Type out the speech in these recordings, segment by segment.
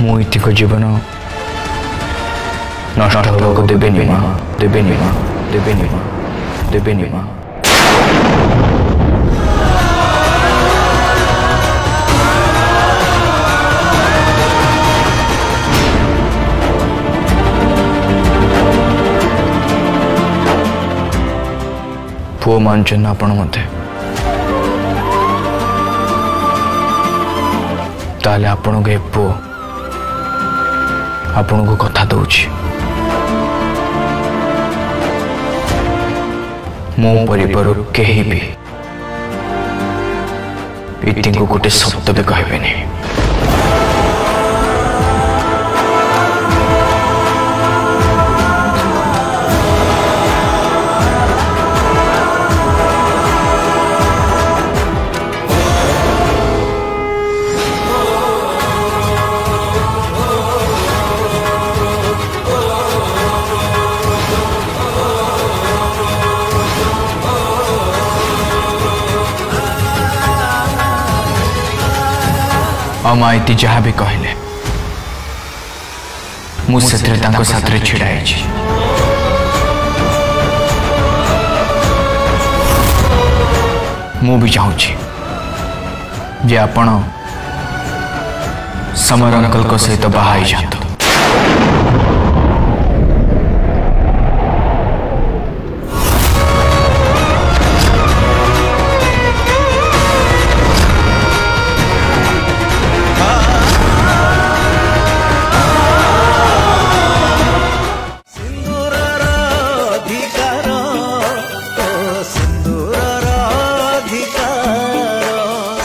मुईतिक जीवन नष्ट होगा देवेनी माँ देवेनी माँ देवेनी माँ देवेनी माँ पुओ मानचन आपण मते ताले आपण के पुओ आपण को कथा दउछि मो परिवार केही भी इति को गोटे शब्द भी कहबे नहीं अमायती जहाँ भी कहले मुझसे साथ छिड़ाई मु भी चाहूँगी जे आपण समर अंकल को सहित बाहा जातु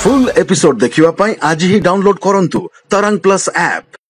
फुल एपिसोड देखिवा पाई आज ही डाउनलोड करंतु तरंग प्लस ऐप।